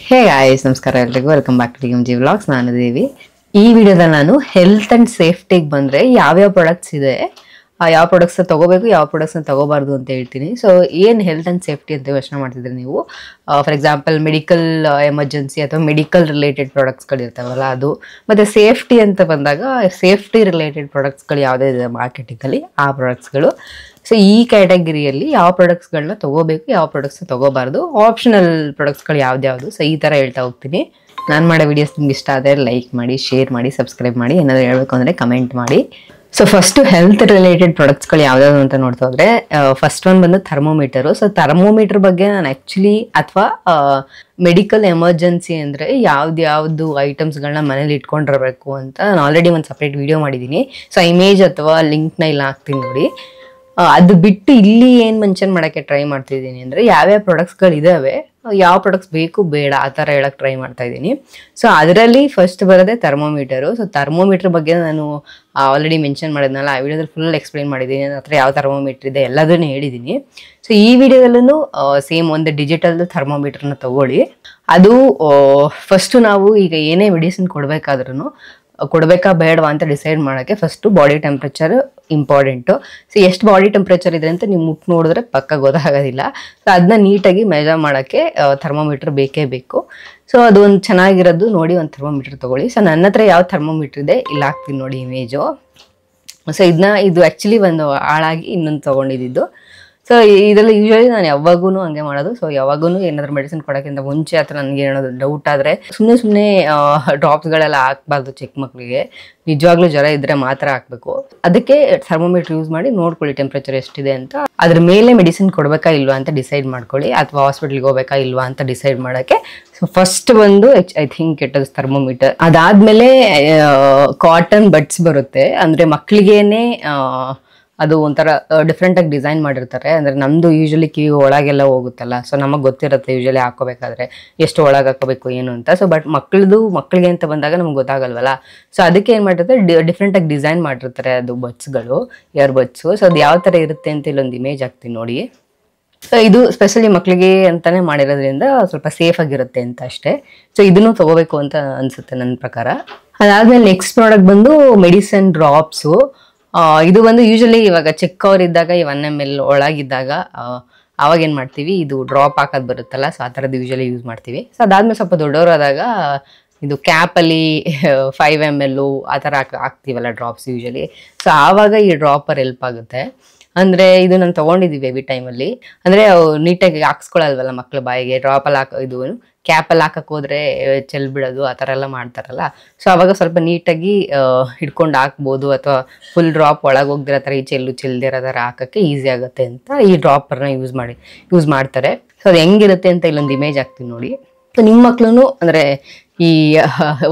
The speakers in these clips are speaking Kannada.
ಹೇ ಗಾಯ್ಸ್, ನಮಸ್ಕಾರ ಎಲ್ರಿಗೂ. Welcome back to TMG vlogs. ನಾನು ದೇವಿ. ಈ ವಿಡಿಯೋದಲ್ಲಿ ನಾನು ಹೆಲ್ತ್ ಅಂಡ್ ಸೇಫ್ಟಿಗೆ ಬಂದರೆ ಯಾವ್ಯಾವ ಪ್ರಾಡಕ್ಟ್ಸ್ ಇದೆ, ಯಾವ ಪ್ರಾಡಕ್ಟ್ಸ್ನ ತೊಗೋಬೇಕು, ಯಾವ ಪ್ರಾಡಕ್ಟ್ಸ್ನ ತೊಗೋಬಾರ್ದು ಅಂತ ಹೇಳ್ತೀನಿ. ಸೊ ಏನು ಹೆಲ್ತ್ ಆ್ಯಂಡ್ ಸೇಫ್ಟಿ ಅಂತ ಯೋಚನೆ ಮಾಡ್ತಿದ್ರೆ ನೀವು, ಫಾರ್ ಎಕ್ಸಾಂಪಲ್ ಮೆಡಿಕಲ್ ಎಮರ್ಜೆನ್ಸಿ ಅಥವಾ ಮೆಡಿಕಲ್ ರಿಲೇಟೆಡ್ ಪ್ರಾಡಕ್ಟ್ಸ್ಗಳಿರ್ತಾವಲ್ಲ ಅದು, ಮತ್ತು ಸೇಫ್ಟಿ ಅಂತ ಬಂದಾಗ ಸೇಫ್ಟಿ ರಿಲೇಟೆಡ್ ಪ್ರಾಡಕ್ಟ್ಸ್ಗಳು ಯಾವುದೇ ಇದೆ ಮಾರ್ಕೆಟಿಂಗಲ್ಲಿ ಆ ಪ್ರಾಡಕ್ಟ್ಸ್ಗಳು. ಸೊ ಈ ಕ್ಯಾಟಗರಿಯಲ್ಲಿ ಯಾವ ಪ್ರಾಡಕ್ಟ್ಸ್ಗಳನ್ನ ತೊಗೋಬೇಕು, ಯಾವ ಪ್ರಾಡಕ್ಟ್ಸ್ನ ತೊಗೋಬಾರ್ದು, ಆಪ್ಷನಲ್ ಪ್ರಾಡಕ್ಟ್ಸ್ಗಳು ಯಾವ್ದ್ಯಾವುದು, ಸೊ ಈ ಥರ ಹೇಳ್ತಾ ಹೋಗ್ತೀನಿ. ನಾನು ಮಾಡೋ ವೀಡಿಯೋಸ್ ನಿಮ್ಗೆ ಇಷ್ಟ ಆದರೆ ಲೈಕ್ ಮಾಡಿ, ಶೇರ್ ಮಾಡಿ, ಸಬ್ಸ್ಕ್ರೈಬ್ ಮಾಡಿ. ಏನಾದರೂ ಹೇಳಬೇಕು ಅಂದರೆ ಕಮೆಂಟ್ ಮಾಡಿ. ಸೊ ಫಸ್ಟು ಹೆಲ್ತ್ ರಿಲೇಟೆಡ್ ಪ್ರಾಡಕ್ಟ್ಸ್ಗಳು ಯಾವ್ದಾದ್ರು ಅಂತ ನೋಡ್ತಾ ಹೋದರೆ, ಫಸ್ಟ್ ಒನ್ ಬಂದು ಥರ್ಮೋಮೀಟರು. ಸೊ ಥರ್ಮೋಮೀಟರ್ ಬಗ್ಗೆ ನಾನು ಆ್ಯಕ್ಚುಲಿ ಅಥವಾ ಮೆಡಿಕಲ್ ಎಮರ್ಜೆನ್ಸಿ ಅಂದರೆ ಯಾವ್ದು ಐಟಮ್ಸ್ಗಳನ್ನ ಮನೇಲಿ ಇಟ್ಕೊಂಡಿರಬೇಕು ಅಂತ ನಾನು ಆಲ್ರೆಡಿ ಒಂದು ಸಪ್ರೇಟ್ ವೀಡಿಯೋ ಮಾಡಿದ್ದೀನಿ. ಸೊ ಇಮೇಜ್ ಅಥವಾ ಲಿಂಕ್ನ ಇಲ್ಲಿ ಹಾಕ್ತೀನಿ ನೋಡಿ. ಅದು ಬಿಟ್ಟು ಇಲ್ಲಿ ಏನು ಮೆನ್ಷನ್ ಮಾಡೋಕ್ಕೆ ಟ್ರೈ ಮಾಡ್ತಿದ್ದೀನಿ ಅಂದರೆ ಯಾವ್ಯಾವ ಪ್ರಾಡಕ್ಟ್ಸ್ಗಳಿದ್ದಾವೆ, ಯಾವ ಪ್ರಾಡಕ್ಟ್ಸ್ ಬೇಕು ಬೇಡ ಆ ಥರ ಹೇಳಕ್ಕೆ ಟ್ರೈ ಮಾಡ್ತಾ ಇದ್ದೀನಿ. ಸೊ ಅದರಲ್ಲಿ ಫಸ್ಟ್ ಬರೋದೇ ಥರ್ಮೋಮೀಟರು. ಸೊ ಥರ್ಮೋಮೀಟ್ರ್ ಬಗ್ಗೆ ನಾನು ಆಲ್ರೆಡಿ ಮೆನ್ಷನ್ ಮಾಡಿದ್ನಲ್ಲ, ಆ ವಿಡಿಯೋದಲ್ಲಿ ಫುಲ್ ಎಕ್ಸ್ಪ್ಲೈನ್ ಮಾಡಿದ್ದೀನಿ. ನನ್ನ ಹತ್ರ ಯಾವ ಥರ್ಮೋಮೀಟ್ರ್ ಇದೆ ಎಲ್ಲದನ್ನೂ ಹೇಳಿದ್ದೀನಿ. ಸೊ ಈ ವಿಡಿಯೋದಲ್ಲೂ ಸೇಮ್ ಒಂದು ಡಿಜಿಟಲ್ ಥರ್ಮೋಮೀಟ್ರನ್ನ ತೊಗೊಳ್ಳಿ. ಅದು ಫಸ್ಟು ನಾವು ಈಗ ಏನೇ ಮೆಡಿಸಿನ್ ಕೊಡಬೇಕಾ ಬೇಡವಾ ಅಂತ ಡಿಸೈಡ್ ಮಾಡೋಕ್ಕೆ first body temperature important. So ಎಷ್ಟು ಬಾಡಿ ಟೆಂಪ್ರೇಚರ್ ಇದೆ ಅಂತ ನೀವು ಮುಟ್ಟು ನೋಡಿದ್ರೆ ಪಕ್ಕ ಗೊತ್ತಾಗೋದಿಲ್ಲ. ಸೊ ಅದನ್ನ ನೀಟಾಗಿ ಮೆಜರ್ ಮಾಡೋಕ್ಕೆ ಥರ್ಮೋಮೀಟ್ರ್ ಬೇಕೇ ಬೇಕು. ಸೊ ಅದು ಒಂದು ಚೆನ್ನಾಗಿರೋದು ನೋಡಿ ಒಂದು ಥರ್ಮೋಮೀಟ್ರ್ ತೊಗೊಳ್ಳಿ. ಸೊ ನನ್ನ ಹತ್ರ ಯಾವ ಥರ್ಮೋಮೀಟ್ರ್ ಇದೆ ಇಲ್ಲಿ ಹಾಕ್ತೀನಿ ನೋಡಿ ಇಮೇಜು. ಸೊ ಇದು ಆ್ಯಕ್ಚುಲಿ ಒಂದು ಹಾಳಾಗಿ ಇನ್ನೊಂದು ತೊಗೊಂಡಿದ್ದು. ಸೊ ಇದರಲ್ಲಿ ಯೂಶ್ವಲಿ ನಾನು ಯಾವಾಗೂ ಹಂಗೆ ಮಾಡೋದು. ಸೊ ಯಾವಾಗೂ ಏನಾದರೂ ಮೆಡಿಸಿನ್ ಕೊಡೋಕ್ಕಿಂತ ಮುಂಚೆ ಅಥವಾ ನನಗೆ ಏನಾದರೂ ಡೌಟ್ ಆದರೆ ಸುಮ್ಮನೆ ಡ್ರಾಪ್ಸ್ಗಳೆಲ್ಲ ಹಾಕ್ಬಾರ್ದು ಚಿಕ್ಕ ಮಕ್ಕಳಿಗೆ. ನಿಜವಾಗ್ಲೂ ಜ್ವರ ಇದ್ದರೆ ಮಾತ್ರ ಹಾಕಬೇಕು. ಅದಕ್ಕೆ ಥರ್ಮೋಮೀಟ್ರ್ ಯೂಸ್ ಮಾಡಿ ನೋಡ್ಕೊಳ್ಳಿ ಟೆಂಪ್ರೇಚರ್ ಎಷ್ಟಿದೆ ಅಂತ. ಅದ್ರ ಮೇಲೆ ಮೆಡಿಸಿನ್ ಕೊಡಬೇಕಾ ಇಲ್ವಾ ಅಂತ ಡಿಸೈಡ್ ಮಾಡ್ಕೊಳ್ಳಿ, ಅಥವಾ ಹಾಸ್ಪಿಟ್ಲಿಗೆ ಹೋಗ್ಬೇಕಾ ಇಲ್ವಾ ಅಂತ ಡಿಸೈಡ್ ಮಾಡೋಕ್ಕೆ. ಸೊ ಫಸ್ಟ್ ಒಂದು I think it is thermometer. ಅದಾದಮೇಲೆ ಕಾಟನ್ ಬಡ್ಸ್ ಬರುತ್ತೆ, ಅಂದರೆ ಮಕ್ಕಳಿಗೇನೆ ಅದು ಒಂಥರ ಡಿಫ್ರೆಂಟಾಗಿ ಡಿಸೈನ್ ಮಾಡಿರ್ತಾರೆ. ಅಂದರೆ ನಮ್ಮದು ಯೂಶ್ವಲಿ ಕಿವಿ ಒಳಗೆಲ್ಲ ಹೋಗುತ್ತಲ್ಲ, ಸೊ ನಮಗೆ ಗೊತ್ತಿರುತ್ತೆ ಯೂಶ್ವಲಿ ಹಾಕೋಬೇಕಾದ್ರೆ ಎಷ್ಟು ಒಳಗೆ ಹಾಕೋಬೇಕು ಏನು ಅಂತ. ಸೊ ಬಟ್ ಮಕ್ಕಳಿಗೆ ಅಂತ ಬಂದಾಗ ನಮ್ಗೆ ಗೊತ್ತಾಗಲ್ವಲ್ಲ. ಸೊ ಅದಕ್ಕೆ ಏನು ಮಾಡಿರ್ತಾರೆ, ಡಿಫ್ರೆಂಟಾಗಿ ಡಿಸೈನ್ ಮಾಡಿರ್ತಾರೆ ಅದು ಬಡ್ಸ್ಗಳು, ಇಯರ್ ಬಡ್ಸು. ಸೊ ಅದು ಯಾವ ಥರ ಇರುತ್ತೆ ಅಂತ ಇಲ್ಲೊಂದು ಇಮೇಜ್ ಹಾಕ್ತೀನಿ ನೋಡಿ. ಸೊ ಇದು ಸ್ಪೆಷಲಿ ಮಕ್ಕಳಿಗೆ ಅಂತಲೇ ಮಾಡಿರೋದ್ರಿಂದ ಸ್ವಲ್ಪ ಸೇಫ್ ಆಗಿರುತ್ತೆ ಅಂತ ಅಷ್ಟೇ. ಸೊ ಇದನ್ನು ತೊಗೋಬೇಕು ಅಂತ ಅನಿಸುತ್ತೆ ನನ್ನ ಪ್ರಕಾರ. ಅದಾದಮೇಲೆ ನೆಕ್ಸ್ಟ್ ಪ್ರಾಡಕ್ಟ್ ಬಂದು ಮೆಡಿಸಿನ್ ಡ್ರಾಪ್ಸು. ಇದು ಬಂದು ಯೂಶ್ವಲಿ ಇವಾಗ ಚಿಕ್ಕವರಿದ್ದಾಗ 1 ml ಒಳಗಿದ್ದಾಗ ಆವಾಗ ಏನು ಮಾಡ್ತೀವಿ, ಇದು ಡ್ರಾಪ್ ಹಾಕೋದು ಬರುತ್ತಲ್ಲ, ಸೊ ಆ ಥರದ್ದು ಯೂಶ್ವಲಿ ಯೂಸ್ ಮಾಡ್ತೀವಿ. ಸೊ ಅದಾದಮೇಲೆ ಸ್ವಲ್ಪ ದೊಡ್ಡವರಾದಾಗ ಇದು ಕ್ಯಾಪಲ್ಲಿ 5 ml ಆ ಥರ ಹಾಕ್ತೀವಲ್ಲ ಡ್ರಾಪ್ಸ್ ಯೂಶ್ವಲಿ. ಸೊ ಆವಾಗ ಈ ಡ್ರಾಪರ್ ಹೆಲ್ಪ್ ಆಗುತ್ತೆ. ಅಂದರೆ ಇದು ನಾನು ತೊಗೊಂಡಿದ್ದೀವಿ ಬೇಬಿ ಟೈಮಲ್ಲಿ. ಅಂದರೆ ನೀಟಾಗಿ ಹಾಕ್ಸ್ಕೊಳಲ್ವಲ್ಲ ಮಕ್ಳು ಬಾಯಿಗೆ, ಡ್ರಾಪಲ್ಲಿ ಇದು ಕ್ಯಾಪಲ್ಲಿ ಹಾಕಕ್ಕೆ ಹೋದರೆ ಬಿಡೋದು ಆ ಥರ ಎಲ್ಲ ಮಾಡ್ತಾರಲ್ಲ. ಸೊ ಆವಾಗ ಸ್ವಲ್ಪ ನೀಟಾಗಿ ಹಿಡ್ಕೊಂಡು ಹಾಕ್ಬೋದು, ಅಥವಾ ಫುಲ್ ಡ್ರಾಪ್ ಒಳಗೆ ಹೋಗ್ದಿರೋ ಥರ ಚೆಲ್ದಿರೋ ಥರ ಹಾಕೋಕ್ಕೆ ಈಸಿ ಆಗುತ್ತೆ ಅಂತ ಈ ಡ್ರಾಪರ್ನ ಯೂಸ್ ಮಾಡ್ತಾರೆ. ಸೊ ಅದು ಹೆಂಗಿರುತ್ತೆ ಅಂತ ಇಲ್ಲೊಂದು ಇಮೇಜ್ ಹಾಕ್ತೀನಿ ನೋಡಿ. ಸೊ ನಿಮ್ಮ ಮಕ್ಳು ಅಂದರೆ ಈ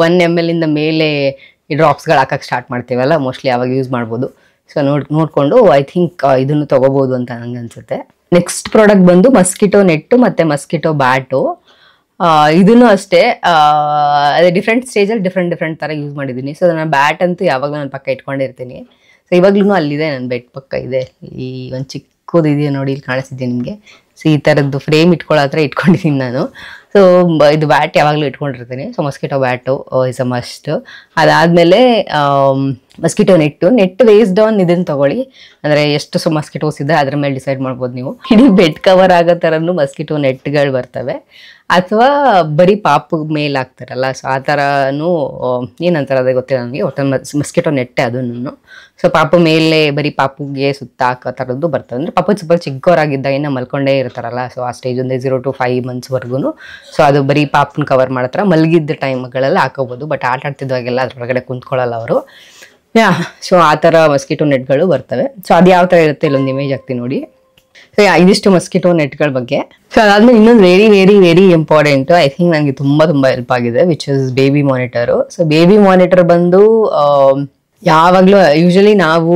1 ml ಮೇಲೆ ಈ ಡ್ರಾಪ್ಸ್ಗಳು ಹಾಕಕ್ಕೆ ಸ್ಟಾರ್ಟ್ ಮಾಡ್ತೀವಲ್ಲ, ಮೋಸ್ಟ್ಲಿ ಆವಾಗ ಯೂಸ್ ಮಾಡ್ಬೋದು. ಸೊ ನೋಡಿಕೊಂಡು ಐ ಥಿಂಕ್ ಇದನ್ನು ತೊಗೋಬೋದು ಅಂತ ನನಗೆ ಅನಿಸುತ್ತೆ. ನೆಕ್ಸ್ಟ್ ಪ್ರಾಡಕ್ಟ್ ಬಂದು ಮಸ್ಕಿಟೋ ನೆಟ್ಟು ಮತ್ತು ಮಸ್ಕಿಟೋ ಬ್ಯಾಟು. ಇದನ್ನು ಅಷ್ಟೇ ಅದೇ ಡಿಫ್ರೆಂಟ್ ಸ್ಟೇಜಲ್ಲಿ ಡಿಫ್ರೆಂಟ್ ಥರ ಯೂಸ್ ಮಾಡಿದ್ದೀನಿ. ಸೊ ನಾನು ಬ್ಯಾಟ್ ಅಂತೂ ಯಾವಾಗಲೂ ನನ್ನ ಪಕ್ಕ ಇಟ್ಕೊಂಡಿರ್ತೀನಿ. ಸೊ ಇವಾಗ್ಲೂ ಅಲ್ಲಿದೆ, ನನ್ನ ಬೆಡ್ ಪಕ್ಕ ಇದೆ. ಈ ಒಂದು ಚಿಕ್ಕದಿದೆಯಾ ನೋಡಿ, ಇಲ್ಲಿ ಕಾಣಿಸ್ತಿದ್ದೆ ನಿಮಗೆ. ಸೊ ಈ ಥರದ್ದು ಫ್ರೇಮ್ ಇಟ್ಕೊಳ್ಳೋ ಹತ್ರ ಇಟ್ಕೊಂಡಿದ್ದೀನಿ ನಾನು. ಸೊ ಇದು ಬ್ಯಾಟ್ ಯಾವಾಗಲೂ ಇಟ್ಕೊಂಡಿರ್ತೀನಿ. So mosquito bat is a must. ಅದಾದಮೇಲೆ ಮಸ್ಕಿಟೋ ನೆಟ್ ಬೇಸ್ಡ್ ಆನ್ ಇದನ್ನು ತೊಗೊಳ್ಳಿ. ಅಂದರೆ ಎಷ್ಟು ಮಸ್ಕಿಟೋಸ್ ಇದೆ ಅದ್ರ ಮೇಲೆ ಡಿಸೈಡ್ ಮಾಡ್ಬೋದು ನೀವು. ಇಡೀ ಬೆಡ್ ಕವರ್ ಆಗೋ ಥರನೂ ಮಸ್ಕಿಟೋ ನೆಟ್ಗಳು ಬರ್ತವೆ, ಅಥವಾ ಬರೀ ಪಾಪು ಮೇಲೆ ಹಾಕ್ತಾರಲ್ಲ, ಸೊ ಆ ಥರನೂ ಏನಂತಾರೆ ಅದೇ ಗೊತ್ತಿಲ್ಲ ನನಗೆ. ಒಟ್ಟು ಮಸ್ಕಿಟೋ ನೆಟ್ಟೆ ಅದನ್ನು. ಸೊ ಪಾಪು ಮೇಲೆ ಬರೀ ಪಾಪುಗೆ ಸುತ್ತ ಹಾಕೋ ಥರದ್ದು ಬರ್ತವೆ. ಅಂದರೆ ಪಾಪು ಸ್ವಲ್ಪ ಚಿಕ್ಕವರಾಗಿದ್ದಾಗಿನ ಮಲ್ಕೊಂಡೇ ಇರ್ತಾರಲ್ಲ, ಸೊ ಆ ಸ್ಟೇಜ್ ಒಂದು 0 to 5 monthsವರೆಗೂ. ಸೊ ಅದು ಬರೀ ಪಾಪನ ಕವರ್ ಮಾಡತ್ರ ಮಲಗಿದ್ದ ಟೈಮ್ಗಳೆಲ್ಲ ಹಾಕೋಬೋದು. ಬಟ್ ಆಟ ಆಡ್ತಿದ್ದಾಗೆಲ್ಲ ಅದ್ರೊಳಗಡೆ ಕುಂತ್ಕೊಳ್ಳಲ್ಲ ಅವರು. ಸೊ ಆ ಥರ ಮಸ್ಕಿಟೋ ನೆಟ್ಗಳು ಬರ್ತವೆ. ಸೊ ಅದು ಯಾವ ಥರ ಇರುತ್ತೆ ಇಲ್ಲೊಂದು ಇಮೇಜ್ ಹಾಕ್ತೀನಿ ನೋಡಿ. ಸೊ ಇದಿಷ್ಟು ಮಸ್ಕಿಟೋ ನೆಟ್ಗಳ ಬಗ್ಗೆ. ಸೊ ಅದಾದ್ಮೇಲೆ ಇನ್ನೊಂದು ವೆರಿ ಇಂಪಾರ್ಟೆಂಟ್, ಐ ಥಿಂಕ್ ನನಗೆ ತುಂಬ ಹೆಲ್ಪ್ ಆಗಿದೆ, which is baby monitor. So baby monitor ಬಂದು ಯಾವಾಗಲೂ ಯೂಶ್ವಲಿ ನಾವು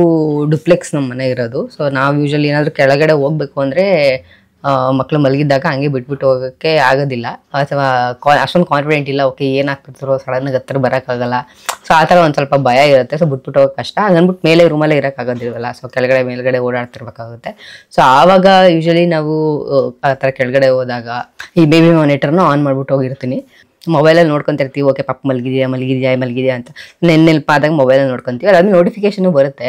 ಡುಪ್ಲೆಕ್ಸ್ ನಮ್ಮ ಮನೆ ಇರೋದು. ಸೊ ನಾವು ಯೂಶ್ವಲಿ ಏನಾದರೂ ಕೆಳಗಡೆ ಹೋಗ್ಬೇಕು ಅಂದರೆ ಮಕ್ಕಳು ಮಲಗಿದ್ದಾಗ ಹಂಗೆ ಬಿಟ್ಬಿಟ್ಟು ಹೋಗೋಕ್ಕೆ ಆಗೋದಿಲ್ಲ, ಅಥವಾ ಅಷ್ಟೊಂದು ಕಾನ್ಫಿಡೆಂಟ್ ಇಲ್ಲ, ಓಕೆ ಏನಾಗ್ತಿರ್ತಾರೋ ಸಡನ್ನಾಗಿ ಹತ್ರ ಬರೋಕ್ಕಾಗಲ್ಲ. ಸೊ ಆ ಥರ ಒಂದು ಸ್ವಲ್ಪ ಭಯ ಇರುತ್ತೆ. ಸೊ ಬಿಟ್ಬಿಟ್ಟು ಹೋಗೋಕೆ ಕಷ್ಟ, ಹಂಗನ್ಬಿಟ್ಟು ಮೇಲೆ ರೂಮಲ್ಲೇ ಇರೋಕ್ಕಾಗೋದಿಲ್ವಲ್ಲ, ಸೊ ಕೆಳಗಡೆ ಮೇಲ್ಗಡೆ ಓಡಾಡ್ತಿರ್ಬೇಕಾಗುತ್ತೆ. ಸೊ ಆವಾಗ ಯೂಶಲಿ ನಾವು ಆ ಥರ ಕೆಳಗಡೆ ಹೋದಾಗ ಈ ಬೇಬಿ ಮಾನಿಟರ್ನ ಆನ್ ಮಾಡ್ಬಿಟ್ಟು ಹೋಗಿರ್ತೀನಿ. ಮೊಬೈಲಲ್ಲಿ ನೋಡ್ಕೊತಿರ್ತೀವಿ, ಓಕೆ ಪಾಪ ಮಲಗಿದೆಯಾ ಅಂತ ನೆನಪಾದಾಗ ಮೊಬೈಲಲ್ಲಿ ನೋಡ್ಕೊತೀವಿ. ಅದಾದ್ಮೇಲೆ ನೋಟಿಫಿಕೇಶನು ಬರುತ್ತೆ.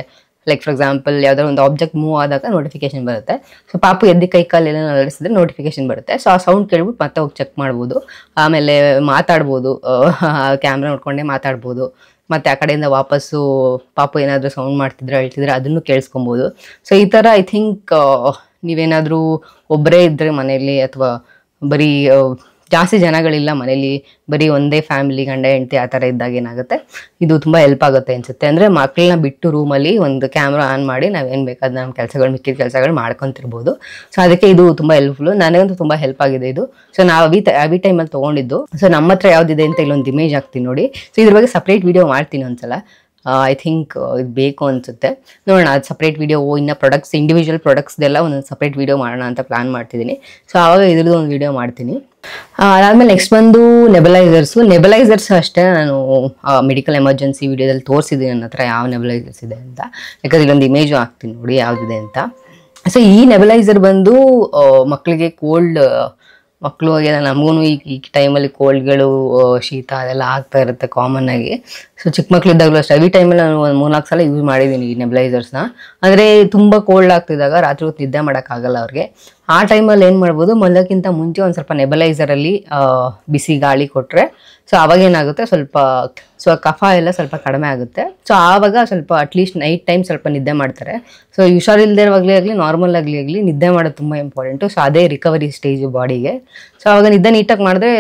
ಲೈಕ್ ಫಾರ್ ಎಕ್ಸಾಂಪಲ್ ಯಾವ್ದಾದ್ರು ಒಂದು ಆಬ್ಜೆಕ್ಟ್ ಮೂವ್ ಆದಾಗ ನೋಟಿಫಿಕೇಶನ್ ಬರುತ್ತೆ. ಸೊ ಪಾಪು ಎದ್ದು ಕೈ ಕಾಲೆಲ್ಲ ನಡೆಸಿದ್ರೆ ನೋಟಿಫಿಕೇಶನ್ ಬರುತ್ತೆ. ಸೊ ಆ ಸೌಂಡ್ ಕೇಳ್ಬಿಟ್ಟು ಮತ್ತೆ ಹೋಗಿ ಚೆಕ್ ಮಾಡ್ಬೋದು. ಆಮೇಲೆ ಮಾತಾಡ್ಬೋದು, ಕ್ಯಾಮ್ರಾ ನೋಡ್ಕೊಂಡೇ ಮಾತಾಡ್ಬೋದು. ಮತ್ತು ಆ ಕಡೆಯಿಂದ ವಾಪಸ್ಸು ಪಾಪು ಏನಾದರೂ ಸೌಂಡ್ ಮಾಡ್ತಿದ್ರೆ ಅಳ್ತಿದ್ರೆ ಅದನ್ನು ಕೇಳಿಸ್ಕೊಬೋದು. ಸೊ ಈ ಥರ ಐ ಥಿಂಕ್ ನೀವೇನಾದರೂ ಒಬ್ಬರೇ ಇದ್ದರೆ ಮನೆಯಲ್ಲಿ, ಅಥವಾ ಬರೀ ಜಾಸ್ತಿ ಜನಗಳಿಲ್ಲ ಮನೇಲಿ, ಬರೀ ಒಂದೇ ಫ್ಯಾಮಿಲಿ ಗಂಡ ಹೆಂಡತಿ ಆ ಥರ ಇದ್ದಾಗ ಏನಾಗುತ್ತೆ, ಇದು ತುಂಬ ಹೆಲ್ಪ್ ಆಗುತ್ತೆ ಅನಿಸುತ್ತೆ. ಅಂದರೆ ಮಕ್ಕಳನ್ನ ಬಿಟ್ಟು ರೂಮಲ್ಲಿ ಒಂದು ಕ್ಯಾಮ್ರಾ ಆನ್ ಮಾಡಿ ನಾವೇನು ಬೇಕಾದ ನಮ್ಮ ಕೆಲಸಗಳು ಮಿಕ್ಕಿದ ಕೆಲಸಗಳು ಮಾಡ್ಕೊತಿರ್ಬೋದು. ಸೊ ಅದಕ್ಕೆ ಇದು ತುಂಬ ಹೆಲ್ಪ್ಫುಲ್ಲು, ನನಗಂತೂ ತುಂಬ ಹೆಲ್ಪ್ ಆಗಿದೆ ಇದು. ಸೊ ನಾವು ಅವಿ ಟೈಮಲ್ಲಿ ತೊಗೊಂಡಿದ್ದು. ಸೊ ನಮ್ಮ ಹತ್ರ ಯಾವುದಿದೆ ಅಂತ ಇಲ್ಲೊಂದು ಇಮೇಜ್ ಹಾಕ್ತೀನಿ ನೋಡಿ. ಸೊ ಇದ್ರ ಬಗ್ಗೆ ಸಪ್ರೇಟ್ ವೀಡಿಯೋ ಮಾಡ್ತೀನಿ ಒಂದ್ಸಲ. ಐ ಥಿಂಕ್ ಇದು ಬೇಕು ಅನಿಸುತ್ತೆ, ನೋಡೋಣ. ಅದು ಸಪ್ರೇಟ್ ವೀಡಿಯೋ, ಇನ್ನು ಪ್ರಾಡಕ್ಟ್ಸ್ ಇಂಡಿವಿಜುವಲ್ ಪ್ರಾಡಕ್ಟ್ಸ್ದೆಲ್ಲ ಒಂದೊಂದು ಸಪ್ರೇಟ್ ವೀಡಿಯೋ ಮಾಡೋಣ ಅಂತ ಪ್ಲಾನ್ ಮಾಡ್ತಿದ್ದೀನಿ. ಸೊ ಆವಾಗ ಇದ್ರದ್ದು ಒಂದು ವೀಡಿಯೋ ಮಾಡ್ತೀನಿ. ಅದಾದಮೇಲೆ ನೆಕ್ಸ್ಟ್ ಬಂದು ನೆಬಲೈಸರ್ಸ್ ಅಷ್ಟೇ ನಾನು ಮೆಡಿಕಲ್ ಎಮರ್ಜೆನ್ಸಿ ವೀಡಿಯೋದಲ್ಲಿ ತೋರಿಸಿದ್ದೀನಿ ನನ್ನ ಹತ್ರ ಯಾವ ನೆಬಲೈಸರ್ಸ್ ಇದೆ ಅಂತ. ಯಾಕಂದ್ರೆ ಇಲ್ಲೊಂದು ಇಮೇಜು ಹಾಕ್ತೀನಿ ನೋಡಿ ಯಾವುದಿದೆ ಅಂತ. ಸೊ ಈ ನೆಬಲೈಸರ್ ಬಂದು ಮಕ್ಕಳಿಗೆ ಮಕ್ಕಳು ನಮಗೂ ಈ ಟೈಮಲ್ಲಿ ಕೋಲ್ಡ್ಗಳು, ಶೀತ ಅದೆಲ್ಲ ಆಗ್ತಾ ಇರುತ್ತೆ ಕಾಮನ್ ಆಗಿ. ಸೊ ಚಿಕ್ಕ ಮಕ್ಕಳಿದ್ದಾಗಲೂ ಅಷ್ಟೇ ಈ ಟೈಮಲ್ಲಿ ನಾನು ಒಂದು 3-4 ಸಲ ಯೂಸ್ ಮಾಡಿದ್ದೀನಿ ಈ ನೆಬಲೈಸರ್ಸ್ನ. ಅಂದರೆ ತುಂಬ ಕೋಲ್ಡ್ ಆಗ್ತಿದ್ದಾಗ ರಾತ್ರಿ ಹೊತ್ತು ನಿದ್ದೆ ಮಾಡೋಕ್ಕಾಗಲ್ಲ ಅವ್ರಿಗೆ. ಆ ಟೈಮಲ್ಲಿ ಏನು ಮಾಡ್ಬೋದು, ಮಲಗೋಕ್ಕಿಂತ ಮುಂಚೆ ಒಂದು ಸ್ವಲ್ಪ ನೆಬಲೈಸರಲ್ಲಿ ಬಿಸಿ ಗಾಳಿ ಕೊಟ್ಟರೆ ಸೊ ಅವಾಗೇನಾಗುತ್ತೆ, ಸ್ವಲ್ಪ ಕಫ ಎಲ್ಲ ಸ್ವಲ್ಪ ಕಡಿಮೆ ಆಗುತ್ತೆ. ಸೊ ಆವಾಗ ಸ್ವಲ್ಪ ಅಟ್ಲೀಸ್ಟ್ ನೈಟ್ ಟೈಮ್ ಸ್ವಲ್ಪ ನಿದ್ದೆ ಮಾಡ್ತಾರೆ. ಸೊ ಹುಷಾರಿಲ್ಲದೆ ಇರುವಾಗಲೇ ನಾರ್ಮಲ್ ಆಗಲಿ ನಿದ್ದೆ ಮಾಡೋದು ತುಂಬ ಇಂಪಾರ್ಟೆಂಟು. ಸೊ ಅದೇ ರಿಕವರಿ ಸ್ಟೇಜು ಬಾಡಿಗೆ. ಸೊ ಆವಾಗ ನಿದ್ದೆ ನೀಟಾಗಿ ಮಾಡಿದ್ರೆ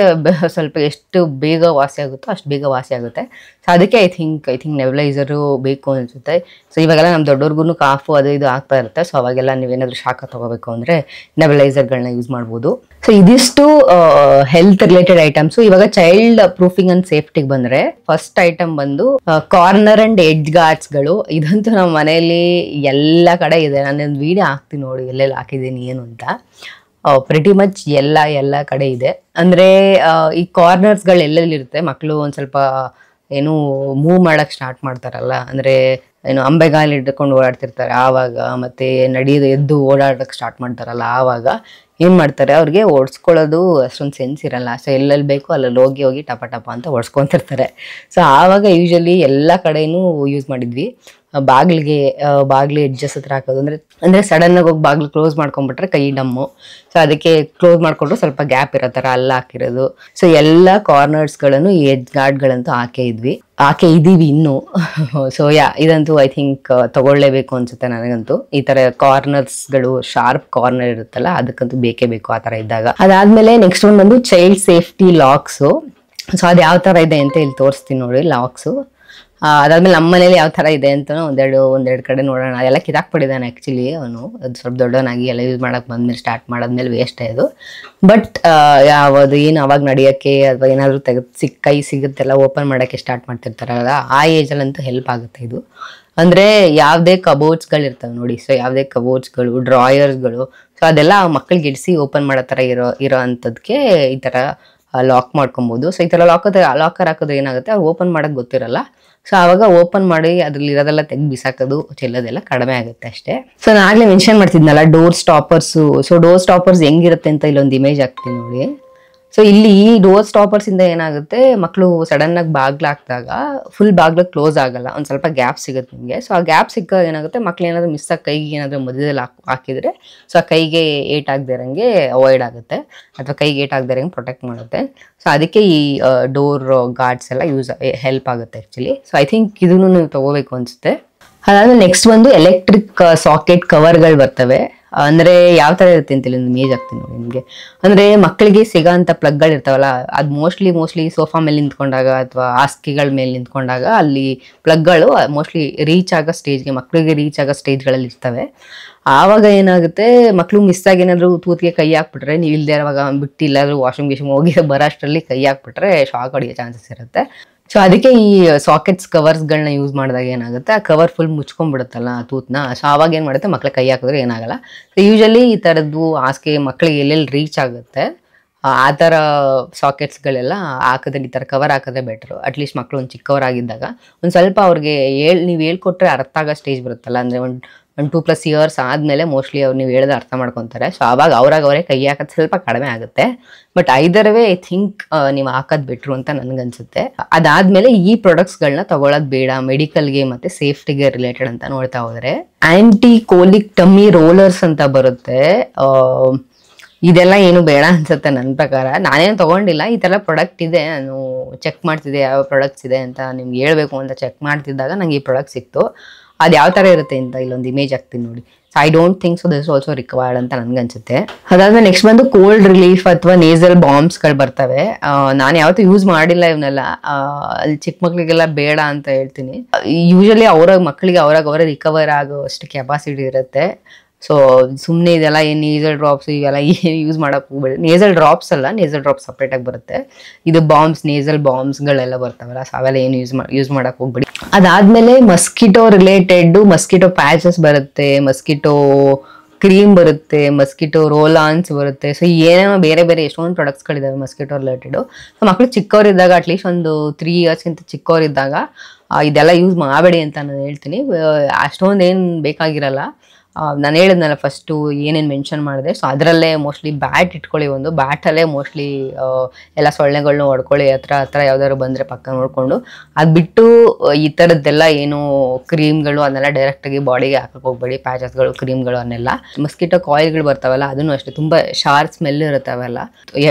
ಸ್ವಲ್ಪ ಎಷ್ಟು ಬೇಗ ವಾಸಿ ಆಗುತ್ತೋ ಅಷ್ಟು ಬೇಗ ವಾಸಿ ಆಗುತ್ತೆ. ಸೊ ಅದಕ್ಕೆ ಐ ಥಿಂಕ್ ನೆಬಲೈಸರು ಬೇಕು ಅನಿಸುತ್ತೆ. ಸೊ ಇವಾಗೆಲ್ಲ ನಮ್ಮ ದೊಡ್ಡವ್ರಿಗೂ ಕಾಫು ಅದು ಇದು ಆಗ್ತಾ ಇರುತ್ತೆ. ಸೊ ಅವಾಗೆಲ್ಲ ನೀವೇನಾದರೂ ಶಾಖ ತೊಗೋಬೇಕು ಅಂದರೆ ನೆಬಲೈಸರ್ಗಳನ್ನ ಯೂಸ್ ಮಾಡ್ಬೋದು. ಸೊ ಇದಿಷ್ಟು ಹೆಲ್ತ್ ರಿಲೇಟೆಡ್ ಐಟಮ್ಸು. ಇವಾಗ ಚೈಲ್ಡ್ ಪ್ರೂಫಿಂಗ್ ಅಂಡ್ ಸೇಫ್ಟಿಗೆ ಬಂದರೆ ಫಸ್ಟ್ ಐಟಮ್ ಬಂದು ಕಾರ್ನರ್ ಅಂಡ್ ಎಡ್ಜ್ ಗಾರ್ಡ್ಸ್ಗಳು. ಇದಂತೂ ನಮ್ಮ ಮನೆಯಲ್ಲಿ ಎಲ್ಲ ಕಡೆ ಇದೆ. ನಾನೊಂದು ವಿಡಿಯೋ ಹಾಕ್ತೀನಿ ನೋಡಿ ಎಲ್ಲೆಲ್ಲಿ ಹಾಕಿದ್ದೀನಿ ಏನು ಅಂತ. ಪ್ರಿಟಿ ಮಚ್ ಎಲ್ಲ ಕಡೆ ಇದೆ. ಅಂದರೆ ಈ ಕಾರ್ನರ್ಸ್ಗಳು ಎಲ್ಲೆಲ್ಲಿರುತ್ತೆ, ಮಕ್ಕಳು ಒಂದು ಸ್ವಲ್ಪ ಏನು ಮೂವ್ ಮಾಡೋಕ್ಕೆ ಸ್ಟಾರ್ಟ್ ಮಾಡ್ತಾರಲ್ಲ, ಅಂದರೆ ಏನು ಅಂಬೆಗಾಲು ಇಟ್ಕೊಂಡು ಓಡಾಡ್ತಿರ್ತಾರೆ ಆವಾಗ, ಮತ್ತು ಎದ್ದು ಓಡಾಡೋಕ್ಕೆ ಸ್ಟಾರ್ಟ್ ಮಾಡ್ತಾರಲ್ಲ ಆವಾಗ ಏನು ಮಾಡ್ತಾರೆ, ಅವ್ರಿಗೆ ಓಡಿಸ್ಕೊಳ್ಳೋದು ಅಷ್ಟೊಂದು ಸೆನ್ಸ್ ಇರಲ್ಲ. ಸೊ ಎಲ್ಲೆಲ್ಲಿ ಬೇಕು ಅಲ್ಲಲ್ಲಿ ಹೋಗಿ ಟಪ ಅಂತ ಓಡಿಸ್ಕೊತಿರ್ತಾರೆ. ಸೊ ಆವಾಗ ಯೂಶಲಿ ಎಲ್ಲ ಕಡೆನೂ ಯೂಸ್ ಮಾಡಿದ್ವಿ. ಬಾಗಿಲು ಎಡ್ಜಸ್ ಹತ್ರ ಹಾಕೋದು, ಅಂದರೆ ಸಡನ್ನಾಗಿ ಹೋಗಿ ಬಾಗಿಲು ಕ್ಲೋಸ್ ಮಾಡ್ಕೊಂಡ್ಬಿಟ್ರೆ ಕೈ ಡಮ್ಮು. ಸೊ ಅದಕ್ಕೆ ಕ್ಲೋಸ್ ಮಾಡಿಕೊಂಡ್ರು ಸ್ವಲ್ಪ ಗ್ಯಾಪ್ ಇರೋ ಥರ ಅಲ್ಲ ಹಾಕಿರೋದು. ಸೊ ಎಲ್ಲ ಕಾರ್ನರ್ಸ್ಗಳನ್ನು ಈ ಎಡ್ಜ್ ಗಾರ್ಡ್ಗಳಂತೂ ಹಾಕೇ ಇದ್ದೀವಿ ಇನ್ನೂ. ಸೊ ಇದಂತೂ ಐ ಥಿಂಕ್ ತಗೊಳ್ಳೇಬೇಕು ಅನ್ಸುತ್ತೆ ನನಗಂತೂ. ಈ ಥರ ಕಾರ್ನರ್ಸ್ಗಳು ಶಾರ್ಪ್ ಕಾರ್ನರ್ ಇರುತ್ತಲ್ಲ ಅದಕ್ಕಂತೂ ಬೇಕೇ ಬೇಕು ಆ ಥರ ಇದ್ದಾಗ. ಅದಾದಮೇಲೆ ನೆಕ್ಸ್ಟ್ ಒಂದು ಬಂದು ಚೈಲ್ಡ್ ಸೇಫ್ಟಿ ಲಾಕ್ಸು. ಸೊ ಅದು ಯಾವ ಥರ ಇದೆ ಅಂತ ಇಲ್ಲಿ ತೋರಿಸ್ತೀನಿ ನೋಡಿ ಲಾಕ್ಸು. ಅದಾದ್ಮೇಲೆ ನಮ್ಮ ಮನೇಲಿ ಯಾವ ಥರ ಇದೆ ಅಂತ ಒಂದೆರಡು ಕಡೆ ನೋಡೋಣ. ಅದೆಲ್ಲ ಕಿತ್ತಾಕ್ಬಿಟ್ಟಿದ್ದಾನೆ ಆ್ಯಕ್ಚುಲಿ ಅವನು. ಅದು ಸ್ವಲ್ಪ ದೊಡ್ಡವನಾಗಿ ಎಲ್ಲ ಯೂಸ್ ಮಾಡೋಕೆ ಬಂದ್ಮೇಲೆ ಸ್ಟಾರ್ಟ್ ಮಾಡಾದ್ಮೇಲೆ ವೇಸ್ಟ್ ಅದು. ಬಟ್ ಯಾವುದು ಏನು ಅವಾಗ ನಡೆಯೋಕ್ಕೆ ಅಥವಾ ಏನಾದರೂ ಕೈ ಸಿಗುತ್ತೆಲ್ಲ ಓಪನ್ ಮಾಡೋಕ್ಕೆ ಸ್ಟಾರ್ಟ್ ಮಾಡ್ತಿರ್ತಾರಲ್ಲ ಆ ಏಜಲ್ಲಂತೂ ಹೆಲ್ಪ್ ಆಗುತ್ತೆ ಇದು. ಅಂದರೆ ಯಾವುದೇ ಕಬೋರ್ಡ್ಸ್ಗಳಿರ್ತವೆ ನೋಡಿ. ಸೊ ಯಾವುದೇ ಕಬೋರ್ಡ್ಸ್ಗಳು, ಡ್ರಾಯರ್ಸ್ಗಳು, ಸೊ ಅದೆಲ್ಲ ಮಕ್ಕಳಿಗೆ ಇಡಿಸಿ ಓಪನ್ ಮಾಡೋ ಥರ ಇರೋ ಅಂಥದ್ದಕ್ಕೆ ಈ ಥರ ಲಾಕ್ ಮಾಡ್ಕೊಬೋದು. ಸೊ ಈ ಥರ ಲಾಕರ್ ಹಾಕೋದು ಏನಾಗುತ್ತೆ, ಅವ್ರು ಓಪನ್ ಮಾಡೋಕ್ಕೆ ಗೊತ್ತಿರಲ್ಲ. ಸೊ ಆವಾಗ ಓಪನ್ ಮಾಡಿ ಅದ್ರಲ್ಲಿ ಇರೋದೆಲ್ಲ ತೆಗ್ದು ಬಿಸಾಕೋದು ಚೆಲ್ಲೋದೆಲ್ಲ ಕಡಿಮೆ ಆಗುತ್ತೆ ಅಷ್ಟೇ. ಸೊ ನಾನು ಆಗಲೇ ಮೆನ್ಷನ್ ಮಾಡ್ತಿದ್ನಲ್ಲ ಡೋರ್ ಸ್ಟಾಪರ್ಸು. ಸೊ ಡೋರ್ ಸ್ಟಾಪರ್ಸ್ ಹೆಂಗಿರುತ್ತೆ ಅಂತ ಇಲ್ಲೊಂದು ಇಮೇಜ್ ಹಾಕ್ತೀನಿ ನೋಡಿ. ಸೊ ಇಲ್ಲಿ ಈ ಡೋರ್ ಸ್ಟಾಪರ್ಸ್ ಇಂದ ಏನಾಗುತ್ತೆ, ಮಕ್ಕಳು ಸಡನ್ ಆಗಿ ಬಾಗ್ಲು ಹಾಕಿದಾಗ ಫುಲ್ ಬಾಗ್ಲು ಕ್ಲೋಸ್ ಆಗಲ್ಲ, ಒಂದು ಸ್ವಲ್ಪ ಗ್ಯಾಪ್ ಸಿಗುತ್ತೆ ನಿಮಗೆ. ಸೊ ಆ ಗ್ಯಾಪ್ ಸಿಕ್ಕಾಗ ಏನಾಗುತ್ತೆ, ಮಕ್ಳು ಏನಾದರೂ ಮಿಸ್ ಆಗಿ ಕೈಗೆ ಏನಾದರೂ ಮಧ್ಯದಲ್ಲಿ ಹಾಕಿದ್ರೆ ಸೊ ಆ ಕೈಗೆ ಏಟಾಗದೇ ಇರೋಂಗೆ ಅವಾಯ್ಡ್ ಆಗುತ್ತೆ, ಅಥವಾ ಕೈಗೆ ಏಟಾಗದೇ ಇರೋಂಗೆ ಪ್ರೊಟೆಕ್ಟ್ ಮಾಡುತ್ತೆ. ಸೊ ಅದಕ್ಕೆ ಈ ಡೋರ್ ಗಾರ್ಡ್ಸ್ ಎಲ್ಲ ಹೆಲ್ಪ್ ಆಗುತ್ತೆ ಆ್ಯಕ್ಚುಲಿ. ಸೊ ಐ ಥಿಂಕ್ ಇದನ್ನು ನೀವು ತೊಗೋಬೇಕು ಅನಿಸುತ್ತೆ. ಅದಾದ್ಮೇಲೆ ನೆಕ್ಸ್ಟ್ ಒಂದು ಎಲೆಕ್ಟ್ರಿಕ್ ಸಾಕೆಟ್ ಕವರ್ಗಳು ಬರ್ತವೆ. ಅಂದರೆ ಯಾವ ಥರ ಇರುತ್ತೆ ಅಂತ ಒಂದು ಇಮೇಜ್ ಆಗ್ತೀನಿ ನೋಡಿ ನಿಮಗೆ. ಅಂದರೆ ಮಕ್ಕಳಿಗೆ ಸಿಗೋ ಅಂಥ ಪ್ಲಗ್ಗಳು ಇರ್ತಾವಲ್ಲ, ಅದು ಮೋಸ್ಟ್ಲಿ ಸೋಫಾ ಮೇಲೆ ನಿಂತ್ಕೊಂಡಾಗ ಅಥವಾ ಹಾಸಿಗೆಗಳ ಮೇಲೆ ನಿಂತ್ಕೊಂಡಾಗ ಅಲ್ಲಿ ಪ್ಲಗ್ಗಳು ಮೋಸ್ಟ್ಲಿ ಮಕ್ಕಳಿಗೆ ರೀಚ್ ಆಗೋ ಸ್ಟೇಜ್ಗಳಲ್ಲಿ ಇರ್ತವೆ. ಆವಾಗ ಏನಾಗುತ್ತೆ, ಮಕ್ಕಳು ಮಿಸ್ಸಾಗಿ ಏನಾದರೂ ತೂತಿಗೆ ಕೈ ಹಾಕ್ಬಿಟ್ರೆ, ನೀವು ಇಲ್ಲದೆ ಇರುವಾಗ ಬಿಟ್ಟು ಇಲ್ಲಾದರೂ ವಾಶ್ರೂಮ್ ಹೋಗಿ ಬರೋ ಅಷ್ಟರಲ್ಲಿ ಕೈ ಹಾಕ್ಬಿಟ್ರೆ ಶಾಕ್ ಹೊಡೆಯೋ ಚಾನ್ಸಸ್ ಇರುತ್ತೆ. ಸೊ ಅದಕ್ಕೆ ಈ ಸಾಕೆಟ್ಸ್ ಕವರ್ಸ್ಗಳನ್ನ ಯೂಸ್ ಮಾಡಿದಾಗ ಏನಾಗುತ್ತೆ, ಆ ಕವರ್ ಫುಲ್ ಮುಚ್ಕೊಂಡ್ಬಿಡುತ್ತಲ್ಲ ಆ ತೂತ್ನ. ಸೊ ಆವಾಗ ಏನು ಮಾಡುತ್ತೆ, ಮಕ್ಳಿಗೆ ಕೈ ಹಾಕಿದ್ರೆ ಏನಾಗಲ್ಲ. ಸೊ ಯೂಶಲಿ ಈ ಥರದ್ದು ಹಾಸಿಗೆ ಮಕ್ಳಿಗೆ ಎಲ್ಲೆಲ್ಲಿ ರೀಚ್ ಆಗುತ್ತೆ ಆ ಥರ ಸಾಕೆಟ್ಸ್ಗಳೆಲ್ಲ ಹಾಕಿದ್ರೆ, ಈ ಥರ ಕವರ್ ಹಾಕಿದ್ರೆ ಬೆಟ್ರು. ಅಟ್ಲೀಸ್ಟ್ ಮಕ್ಕಳು ಒಂದು ಚಿಕ್ಕವರಾಗಿದ್ದಾಗ ಒಂದು ಸ್ವಲ್ಪ ಅವ್ರಿಗೆ ನೀವು ಹೇಳ್ಕೊಟ್ರೆ ಅರ್ಥ ಆಗೋ ಸ್ಟೇಜ್ ಬರುತ್ತಲ್ಲ, ಅಂದರೆ ಒಂದು 2+ ಇಯರ್ಸ್ ಆದಮೇಲೆ ಮೋಸ್ಟ್ಲಿ ಅವ್ರು ನೀವು ಹೇಳಿದ್ರೆ ಅರ್ಥ ಮಾಡ್ಕೊತಾರೆ. ಸೊ ಆವಾಗ ಅವರೇ ಕೈ ಹಾಕೋದು ಸ್ವಲ್ಪ ಕಡಿಮೆ ಆಗುತ್ತೆ. ಬಟ್ ಐದರವೇ ಐ ಥಿಂಕ್ ನೀವು ಹಾಕೋದು ಬೆಟ್ರು ಅಂತ ನನಗನ್ಸುತ್ತೆ. ಅದಾದಮೇಲೆ ಈ ಪ್ರಾಡಕ್ಟ್ಸ್ಗಳನ್ನ ತಗೊಳ್ಳೋದು ಬೇಡ, ಮೆಡಿಕಲ್ಗೆ ಮತ್ತು ಸೇಫ್ಟಿಗೆ ರಿಲೇಟೆಡ್ ಅಂತ ನೋಡ್ತಾ ಹೋದರೆ ಆ್ಯಂಟಿ ಕೋಲಿಕ್ ಟಮ್ಮಿ ರೋಲರ್ಸ್ ಅಂತ ಬರುತ್ತೆ. ಇದೆಲ್ಲ ಏನು ಬೇಡ ಅನ್ಸುತ್ತೆ ನನ್ನ ಪ್ರಕಾರ. ನಾನೇನು ತೊಗೊಂಡಿಲ್ಲ, ಈ ಥರ ಪ್ರಾಡಕ್ಟ್ ಇದೆ, ನಾನು ಚೆಕ್ ಮಾಡ್ತಿದ್ದೆ ಯಾವ ಪ್ರಾಡಕ್ಟ್ಸ್ ಇದೆ ಅಂತ. ನಿಮ್ಗೆ ಹೇಳ್ಬೇಕು ಅಂತ ಚೆಕ್ ಮಾಡ್ತಿದ್ದಾಗ ನಂಗೆ ಈ ಪ್ರಾಡಕ್ಟ್ ಸಿಕ್ತು. ಅದು ಯಾವ ಥರ ಇರುತ್ತೆ ಅಂತ ಇಲ್ಲೊಂದು ಇಮೇಜ್ ಹಾಕ್ತೀನಿ ನೋಡಿ. So I don't think so this also required ಅಂತ ನನಗನ್ಸುತ್ತೆ. ಅದಾದ್ಮೇಲೆ ನೆಕ್ಸ್ಟ್ ಬಂದು ಕೋಲ್ಡ್ ರಿಲೀಫ್ ಅಥವಾ ನೇಸಲ್ ಬಾಂಬ್ಸ್ಗಳು ಬರ್ತವೆ. ನಾನು ಯಾವತ್ತೂ ಯೂಸ್ ಮಾಡಿಲ್ಲ ಇವನ್ನೆಲ್ಲ. ಅಲ್ಲಿ ಚಿಕ್ಕ ಮಕ್ಳಿಗೆಲ್ಲ ಬೇಡ ಅಂತ ಹೇಳ್ತೀನಿ. ಯೂಶಲಿ ಮಕ್ಕಳಿಗೆ ಅವರೇ ರಿಕವರ್ ಆಗೋ ಅಷ್ಟು ಕೆಪಾಸಿಟಿ ಇರುತ್ತೆ. ಸೊ ಸುಮ್ಮನೆ ಇದೆಲ್ಲ ಏನು ನೇಸಲ್ ಡ್ರಾಪ್ಸ್ ಇವೆಲ್ಲ ಏನು ಯೂಸ್ ಮಾಡೋಕೆ ಹೋಗ್ಬೇಡಿ. ನೇಸಲ್ ಡ್ರಾಪ್ಸ್ ಅಲ್ಲ, ನೇಸಲ್ ಡ್ರಾಪ್ಸ್ ಸಪ್ರೇಟಾಗಿ ಬರುತ್ತೆ. ಇದು ಬಾಂಬ್ಸ್, ನೇಸಲ್ ಬಾಂಬ್ಸ್ಗಳೆಲ್ಲ ಬರ್ತಾವಲ್ಲ, ಸೊ ಅವೆಲ್ಲ ಏನು ಯೂಸ್ ಮಾಡೋಕೆ ಹೋಗ್ಬೇಡಿ. ಅದಾದಮೇಲೆ ಮಸ್ಕಿಟೋ ರಿಲೇಟೆಡ್ ಮಸ್ಕಿಟೋ ಪ್ಯಾಚಸ್ ಬರುತ್ತೆ, ಮಸ್ಕಿಟೋ ಕ್ರೀಮ್ ಬರುತ್ತೆ, ಮಸ್ಕಿಟೋ ರೋಲ್ ಆನ್ಸ್ ಬರುತ್ತೆ. ಸೊ ಏನೇನೋ ಬೇರೆ ಬೇರೆ ಎಷ್ಟೊಂದು ಪ್ರಾಡಕ್ಟ್ಸ್ಗಳಿದ್ದಾವೆ ಮಸ್ಕಿಟೋ ರಿಲೇಟೆಡು. ಸೊ ಮಕ್ಕಳು ಚಿಕ್ಕವರಿದ್ದಾಗ, ಅಟ್ಲೀಸ್ಟ್ ಒಂದು 3 ಇಯರ್ಸ್ಗಿಂತ ಚಿಕ್ಕವರಿದ್ದಾಗ ಇದೆಲ್ಲ ಯೂಸ್ ಮಾಡಬೇಡಿ ಅಂತ ನಾನು ಹೇಳ್ತೀನಿ. ಅಷ್ಟೊಂದು ಏನು ಬೇಕಾಗಿರಲ್ಲ. ನಾನು ಹೇಳಿದ್ನಲ್ಲ ಫಸ್ಟು ಏನೇನು ಮೆನ್ಷನ್ ಮಾಡಿದೆ. ಸೊ ಅದರಲ್ಲೇ ಮೋಸ್ಟ್ಲಿ ಬ್ಯಾಟ್ ಇಟ್ಕೊಳ್ಳಿ, ಒಂದು ಬ್ಯಾಟಲ್ಲೇ ಮೋಸ್ಟ್ಲಿ ಎಲ್ಲ ಸೊಳ್ಳೆಗಳನ್ನ ಹೊಡ್ಕೊಳ್ಳಿ, ಹತ್ರ ಯಾವ್ದಾದ್ರು ಬಂದರೆ ಪಕ್ಕ ನೋಡಿಕೊಂಡು. ಅದು ಬಿಟ್ಟು ಈ ಥರದ್ದೆಲ್ಲ ಏನು ಕ್ರೀಮ್ಗಳು ಅದನ್ನೆಲ್ಲ ಡೈರೆಕ್ಟಾಗಿ ಬಾಡಿಗೆ ಹಾಕಕ್ಕೆ ಹೋಗ್ಬೇಡಿ. ಪ್ಯಾಚಸ್ಗಳು, ಕ್ರೀಮ್ಗಳು ಅನ್ನೆಲ್ಲ. ಮಸ್ಕಿಟೋ ಕಾಯಿಲ್ಗಳು ಬರ್ತಾವಲ್ಲ, ಅದನ್ನು ಅಷ್ಟೇ ತುಂಬ ಶಾರ್ಪ್ ಸ್ಮೆಲ್ ಇರುತ್ತೆ. ಅವೆಲ್ಲ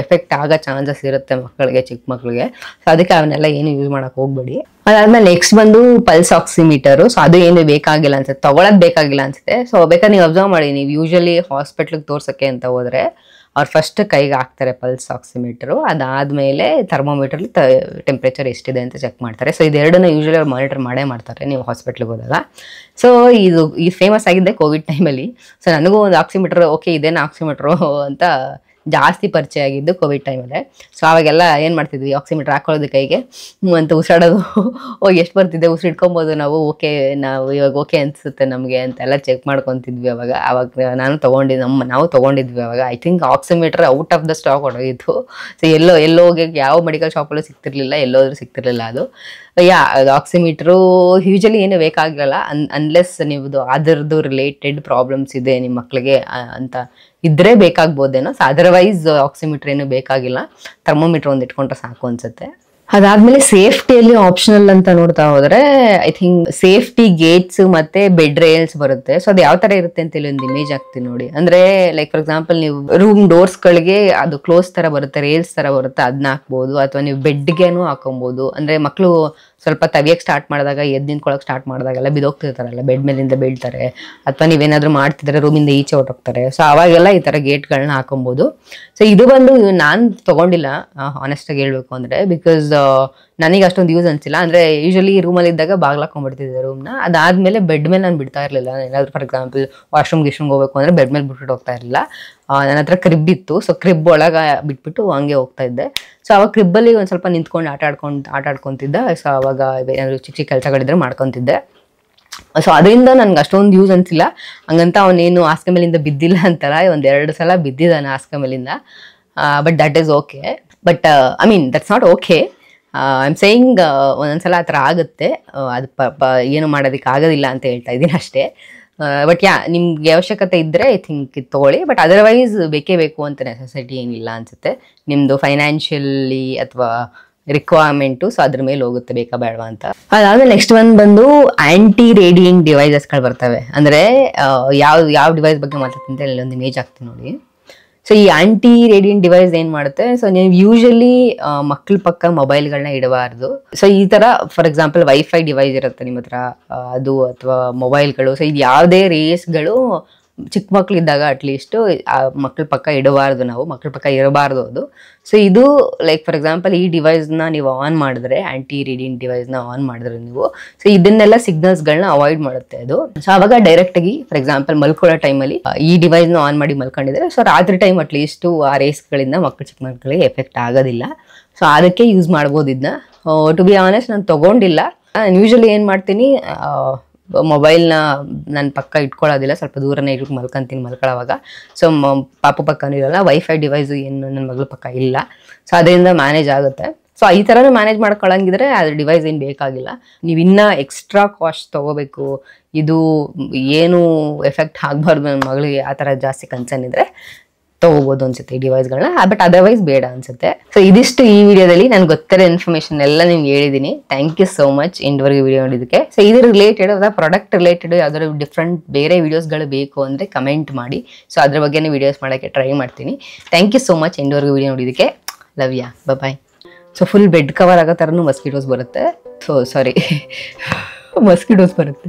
ಎಫೆಕ್ಟ್ ಆಗೋ ಚಾನ್ಸಸ್ ಇರುತ್ತೆ ಮಕ್ಕಳಿಗೆ, ಚಿಕ್ಕ ಮಕ್ಕಳಿಗೆ. ಸೊ ಅದಕ್ಕೆ ಅವನ್ನೆಲ್ಲ ಏನು ಯೂಸ್ ಮಾಡೋಕೆ ಹೋಗ್ಬೇಡಿ. ಅದಾದ್ಮೇಲೆ ನೆಕ್ಸ್ಟ್ ಬಂದು ಪಲ್ಸ್ ಆಕ್ಸಿಮೀಟರು. ಸೊ ಅದು ಏನು ಬೇಕಾಗಿಲ್ಲ ಅನ್ಸುತ್ತೆ, ತಗೊಳೋದು ಬೇಕಾಗಿಲ್ಲ ಅನ್ಸುತ್ತೆ. ಸೊ ಬೇಕಾದ್ರೆ ನೀವು ಅಬ್ಸರ್ವ್ ಮಾಡಿ, ನೀವು ಯೂಶಲಿ ಹಾಸ್ಪಿಟ್ಲಿಗೆ ತೋರ್ಸೋಕ್ಕೆ ಅಂತ ಹೋದರೆ ಅವ್ರು ಫಸ್ಟ್ ಕೈಗೆ ಹಾಕ್ತಾರೆ ಪಲ್ಸ್ ಆಕ್ಸಿಮೀಟರು. ಅದಾದಮೇಲೆ ಥರ್ಮೋಮೀಟ್ರಲ್ಲಿ ಟೆಂಪ್ರೇಚರ್ ಎಷ್ಟಿದೆ ಅಂತ ಚೆಕ್ ಮಾಡ್ತಾರೆ. ಸೊ ಇದೆರಡನ್ನ ಯೂಶಲಿ ಅವ್ರು ಮಾನಿಟರ್ ಮಾಡೇ ಮಾಡ್ತಾರೆ ನೀವು ಹಾಸ್ಪಿಟ್ಲಿಗೆ ಹೋದಾಗ. ಸೊ ಈ ಫೇಮಸ್ ಆಗಿದ್ದೆ ಕೋವಿಡ್ ಟೈಮಲ್ಲಿ. ಸೊ ನನಗೂ ಒಂದು ಆಕ್ಸಿಮೀಟರ್, ಓಕೆ ಇದೇನು ಆಕ್ಸಿಮೀಟ್ರು ಅಂತ ಜಾಸ್ತಿ ಪರಿಚಯ ಆಗಿದ್ದು ಕೋವಿಡ್ ಟೈಮಲ್ಲೇ. ಸೊ ಅವಾಗೆಲ್ಲ ಏನು ಮಾಡ್ತಿದ್ವಿ, ಆಕ್ಸಿಮೀಟರ್ ಹಾಕೊಳ್ಳೋದು ಕೈಗೆ ಅಂತ ಉಸಿರಾಡೋದು. ಎಷ್ಟು ಬರ್ತಿದ್ದೆ, ಉಸಿರಿಟ್ಕೊಬೋದು ನಾವು, ಇವಾಗ ಓಕೆ ಅನಿಸುತ್ತೆ ನಮಗೆ ಅಂತೆಲ್ಲ ಚೆಕ್ ಮಾಡ್ಕೊತಿದ್ವಿ ಅವಾಗ ನಾವು ತೊಗೊಂಡಿದ್ವಿ ಅವಾಗ. I think oximeter out of the stock ಹೊಡೋಗಿತ್ತು. ಸೊ ಎಲ್ಲೋ ಹೋಗಿ ಯಾವ ಮೆಡಿಕಲ್ ಶಾಪಲ್ಲೂ ಸಿಗ್ತಿರ್ಲಿಲ್ಲ, ಎಲ್ಲೋದ್ರೂ ಸಿಗ್ತಿರ್ಲಿಲ್ಲ ಅದು. ಅದು ಆಕ್ಸಿಮೀಟ್ರು ಯೂಶಲಿ ಏನು ಬೇಕಾಗಿರಲ್ಲ, ಅನ್ಲೆಸ್ ನೀವು ಅದರದ್ದು ರಿಲೇಟೆಡ್ ಪ್ರಾಬ್ಲಮ್ಸ್ ಇದೆ ನಿಮ್ಮ ಮಕ್ಕಳಿಗೆ ಅಂತ ಇದ್ರೆ ಬೇಕಾಗ್ಬೋದೇನೋ. ಸೊ ಅದರ್ವೈಸ್ ಆಕ್ಸಿಮೀಟರ್ ಏನು ಬೇಕಾಗಿಲ್ಲ, ಥರ್ಮೋಮೀಟರ್ ಒಂದು ಇಟ್ಕೊಂಡ್ರೆ ಸಾಕು ಅನ್ಸುತ್ತೆ. ಅದಾದ್ಮೇಲೆ ಸೇಫ್ಟಿಯಲ್ಲಿ ಆಪ್ಷನಲ್ ಅಂತ ನೋಡ್ತಾ ಹೋದ್ರೆ ಐ ಥಿಂಕ್ ಸೇಫ್ಟಿ ಗೇಟ್ಸ್ ಮತ್ತೆ ಬೆಡ್ ರೇಲ್ಸ್ ಬರುತ್ತೆ. ಸೊ ಅದು ಯಾವ ತರ ಇರುತ್ತೆ ಅಂತ ಇಲ್ಲಿ ಒಂದು ಇಮೇಜ್ ಹಾಕ್ತೀನಿ ನೋಡಿ. ಅಂದ್ರೆ ಲೈಕ್ ಫಾರ್ ಎಕ್ಸಾಂಪಲ್ ನೀವು ರೂಮ್ ಡೋರ್ಸ್ ಗಳಿಗೆ ಅದು ಕ್ಲೋಸ್ ತರ ಬರುತ್ತೆ, ರೇಲ್ಸ್ ತರ ಬರುತ್ತೆ, ಅದನ್ನ ಹಾಕ್ಬೋದು. ಅಥವಾ ನೀವು ಬೆಡ್ಗೆನೂ ಹಾಕೊಬಹುದು. ಅಂದ್ರೆ ಮಕ್ಕಳು ಸ್ವಲ್ಪ ತವಿಯಕ್ಕೆ ಸ್ಟಾರ್ಟ್ ಮಾಡಿದಾಗ, ಎದ್ದು ನಿಂತ್ಕೊಳ್ಳೋಕೆ ಸ್ಟಾರ್ಟ್ ಮಾಡಿದಾಗೆಲ್ಲ ಬಿದೋಗ್ತಿರ್ತಾರಲ್ಲ, ಬೆಡ್ ಮೇಲಿಂದ ಬೀಳ್ತಾರೆ, ಅಥವಾ ನೀವೇನಾದ್ರೂ ಮಾಡ್ತಿದ್ರೆ ರೂಮಿಂದ ಈಚೆ ಹೊಟ್ಟೋಗ್ತಾರೆ. ಸೊ ಅವಾಗೆಲ್ಲ ಈ ತರ ಗೇಟ್ಗಳನ್ನ ಹಾಕೊಬಹುದು. ಸೊ ಇದು ಬಂದು ನಾನು ತಗೊಂಡಿಲ್ಲ ಆನೆಸ್ಟ್ ಆಗಿ ಹೇಳ್ಬೇಕು ಅಂದ್ರೆ, ಬಿಕಾಸ್ ನನಗೆ ಅಷ್ಟೊಂದು ಯೂಸ್ ಅನ್ಸಿಲ್ಲ. ಅಂದ್ರೆ ಯೂಶಲಿ ರೂಮಲ್ಲಿ ಇದ್ದಾಗ ಬಾಗ್ಲ ಹಾಕೊಂಡ್ಬಿಡ್ತಿದ್ದೆ ರೂಮ್ನ. ಅದಾದ್ಮೇಲೆ ಬೆಡ್ ಮೇಲೆ ನಾನು ಬಿಡ್ತಾ ಇರಲಿಲ್ಲ. ಏನಾದ್ರು ಫಾರ್ ಎಕ್ಸಾಂಪಲ್ ವಾಶ್ರೂಮ್ಗೆ ಹೋಗ್ಬೇಕು ಅಂದ್ರೆ ಬೆಡ್ ಮೇಲೆ ಬಿಟ್ಬಿಟ್ಟು ಹೋಗ್ತಾ ಇರಲಿಲ್ಲ. ನನ್ನ ಹತ್ರ ಕ್ರಿಬ್ ಇತ್ತು. ಸೊ ಕ್ರಿಬ್ ಒಳಗೆ ಬಿಟ್ಬಿಟ್ಟು ಹಂಗೆ ಹೋಗ್ತಾ ಇದ್ದೆ. ಸೊ ಅವಾಗ ಕ್ರಿಬ್ಬಲ್ಲಿ ಒಂದು ಸ್ವಲ್ಪ ನಿಂತ್ಕೊಂಡು ಆಟ ಆಡ್ಕೊತಿದ್ದೆ. ಸೊ ಅವಾಗ ಏನಾದ್ರು ಚಿಕ್ಕ ಕೆಲಸಗಳಿದ್ರೆ ಮಾಡ್ಕೊತಿದ್ದೆ. ಸೊ ಅದರಿಂದ ನನ್ಗೆ ಅಷ್ಟೊಂದು ಯೂಸ್ ಅನ್ಸಿಲ್ಲ. ಹಂಗಂತ ಅವನೇನು ಹಾಸಿಗೆ ಮೇಲಿಂದ ಬಿದ್ದಿಲ್ಲ ಅಂತಲ್ಲ, 1-2 ಸಲ ಬಿದ್ದಿದ್ದಾನೆ ಹಾಸಿಗೆ ಮೇಲಿಂದ. But that is okay. But I mean that's not okay. I am saying ಒಂದೊಂದ್ಸಲ ಆ ಥರ ಆಗುತ್ತೆ. ಅದು ಏನು ಮಾಡೋದಕ್ಕೆ ಆಗೋದಿಲ್ಲ ಅಂತ ಹೇಳ್ತಾ ಇದ್ದೀನಿ ಅಷ್ಟೇ. ಬಟ್ ನಿಮ್ಗೆ ಅವಶ್ಯಕತೆ ಇದ್ದರೆ ಐ ಥಿಂಕ್ ಇದು ತೊಗೊಳ್ಳಿ. ಬಟ್ ಅದರ್ವೈಸ್ ಬೇಕೇ ಬೇಕು ಅಂತ ನೆಸೆಸಿಟಿ ಏನಿಲ್ಲ ಅನ್ಸುತ್ತೆ. ನಿಮ್ಮದು ಫೈನಾನ್ಷಿಯಲಿ ಅಥವಾ ರಿಕ್ವೈರ್ಮೆಂಟು, ಸೊ ಅದ್ರ ಮೇಲೆ ಹೋಗುತ್ತೆ ಬೇಕಾ ಬೇಡವಾ ಅಂತ. ಅದಾದ್ಮೇಲೆ ನೆಕ್ಸ್ಟ್ ಬಂದು ಆಂಟಿ ರೇಡಿಯಂಟ್ ಡಿವೈಸಸ್ಗಳು ಬರ್ತವೆ. ಅಂದರೆ ಯಾವ ಡಿವೈಸ್ ಬಗ್ಗೆ ಮಾತಾಡ್ತೀನಿ ಅಂತ ಒಂದು ಇಮೇಜ್ ಹಾಕ್ತೀನಿ ನೋಡಿ. ಸೊ ಈ ಆಂಟಿ ರೇಡಿಯಂಟ್ ಡಿವೈಸ್ ಏನು ಮಾಡುತ್ತೆ, ಸೊ ನೀವು ಯೂಶಲಿ ಮಕ್ಕಳ ಪಕ್ಕ ಮೊಬೈಲ್ಗಳನ್ನ ಇಡಬಾರ್ದು. ಸೊ ಈ ಥರ ಫಾರ್ ಎಕ್ಸಾಂಪಲ್ ವೈಫೈ ಡಿವೈಸ್ ಇರುತ್ತೆ ನಿಮ್ಮ ಹತ್ರ, ಅದು ಅಥವಾ ಮೊಬೈಲ್ಗಳು. ಸೊ ಇದು ಯಾವುದೇ ರೇಸ್ಗಳು ಚಿಕ್ಕ ಮಕ್ಕಳಿದ್ದಾಗ ಅಟ್ಲೀಸ್ಟು ಆ ಮಕ್ಕಳ ಪಕ್ಕ ಇಡಬಾರ್ದು, ನಾವು ಮಕ್ಕಳ ಪಕ್ಕ ಇರಬಾರ್ದು ಅದು. ಸೊ ಇದು ಲೈಕ್ ಫಾರ್ ಎಕ್ಸಾಂಪಲ್ ಈ ಡಿವೈಸ್ನ ನೀವು ಆನ್ ಮಾಡಿದ್ರೆ, ಆಂಟಿ ರೇಡಿಯಂಟ್ ಡಿವೈಸ್ನ ಆನ್ ಮಾಡಿದ್ರೆ ನೀವು, ಸೊ ಇದನ್ನೆಲ್ಲ ಸಿಗ್ನಲ್ಸ್ಗಳನ್ನ ಅವಾಯ್ಡ್ ಮಾಡುತ್ತೆ ಅದು. ಸೊ ಅವಾಗ ಡೈರೆಕ್ಟಾಗಿ ಫಾರ್ ಎಕ್ಸಾಂಪಲ್ ಮಲ್ಕೊಳ್ಳೋ ಟೈಮಲ್ಲಿ ಈ ಡಿವೈಸ್ನ ಆನ್ ಮಾಡಿ ಮಲ್ಕೊಂಡಿದ್ರೆ, ಸೊ ರಾತ್ರಿ ಟೈಮ್ ಅಟ್ಲೀಸ್ಟು ಆ ರೇಸ್ಗಳಿಂದ ಚಿಕ್ಕ ಮಕ್ಕಳಿಗೆ ಎಫೆಕ್ಟ್ ಆಗೋದಿಲ್ಲ. ಸೊ ಅದಕ್ಕೆ ಯೂಸ್ ಮಾಡ್ಬೋದು ಇದನ್ನ. ಟು ಬಿ ಆನೆಸ್ಟ್ ನಾನು ತೊಗೊಂಡಿಲ್ಲ. ನಾನು ಯೂಶಲಿ ಏನು ಮಾಡ್ತೀನಿ, ಮೊಬೈಲ್ನ ನನ್ನ ಪಕ್ಕ ಇಟ್ಕೊಳ್ಳೋದಿಲ್ಲ, ಸ್ವಲ್ಪ ದೂರನೇ ಇಟ್ಕೊಂಡು ಮಲ್ಕೊಂತೀನಿ ಮಲ್ಕೊಳ್ಳೋವಾಗ. ಸೊ ಪಾಪು ಪಕ್ಕನೂ ಇರಲ್ಲ, ವೈಫೈ ಡಿವೈಸು ಏನು ನನ್ನ ಮಗಳ ಪಕ್ಕ ಇಲ್ಲ. ಸೊ ಅದರಿಂದ ಮ್ಯಾನೇಜ್ ಆಗುತ್ತೆ. ಸೊ ಈ ಥರನೂ ಮ್ಯಾನೇಜ್ ಮಾಡ್ಕೊಳ್ಳಂಗಿದ್ರೆ ಅದು ಡಿವೈಸ್ ಏನು ಬೇಕಾಗಿಲ್ಲ. ನೀವು ಇನ್ನೂ ಎಕ್ಸ್ಟ್ರಾ ಕಾಸ್ಟ್ ತೊಗೋಬೇಕು, ಇದು ಏನು ಎಫೆಕ್ಟ್ ಆಗಬಾರ್ದು ನನ್ನ ಮಗಳಿಗೆ, ಆ ಥರ ಜಾಸ್ತಿ ಕನ್ಸರ್ನ್ ಇದ್ದರೆ ತೊಗೋಬೋದು ಅನ್ಸುತ್ತೆ ಈ ಡಿವೈಸ್ಗಳನ್ನ. ಬಟ್ ಅದರ್ವೈಸ್ ಬೇಡ ಅನ್ಸುತ್ತೆ. ಸೊ ಇದಿಷ್ಟು ಈ ವಿಡಿಯೋದಲ್ಲಿ ನನಗೆ ಗೊತ್ತಿರೋ ಇನ್ಫಾರ್ಮೇಷನ್ ಎಲ್ಲ ನಿಮ್ಗೆ ಹೇಳಿದ್ದೀನಿ. ಥ್ಯಾಂಕ್ ಯು ಸೋ ಮಚ್ ಇಂಡ್ವರೆಗೆ ವಿಡಿಯೋ ನೋಡಿದ್ದಕ್ಕೆ. ಸೊ ಇದ್ರ ರಿಲೇಟೆಡ್ ಅಥವಾ ಪ್ರಾಡಕ್ಟ್ ರಿಲೇಟೆಡ್ ಯಾವ್ದಾದ್ರು ಡಿಫ್ರೆಂಟ್ ಬೇರೆ ವಿಡಿಯೋಸ್ಗಳು ಬೇಕು ಅಂದರೆ ಕಮೆಂಟ್ ಮಾಡಿ. ಸೊ ಅದ್ರ ಬಗ್ಗೆನೇ ವಿಡಿಯೋಸ್ ಮಾಡೋಕ್ಕೆ ಟ್ರೈ ಮಾಡ್ತೀನಿ. ಥ್ಯಾಂಕ್ ಯು ಸೋ ಮಚ್ ಇಂಡ್ವರೆಗೆ ವಿಡಿಯೋ ನೋಡಿದ್ದಕ್ಕೆ. Love ya, bye. So full bed cover ಆಗೋ ಥರನೂ ಮಸ್ಕಿಟೋಸ್ ಬರುತ್ತೆ. ಸೊ ಸಾರಿ ಮಸ್ಕಿಟೋಸ್ ಬರುತ್ತೆ.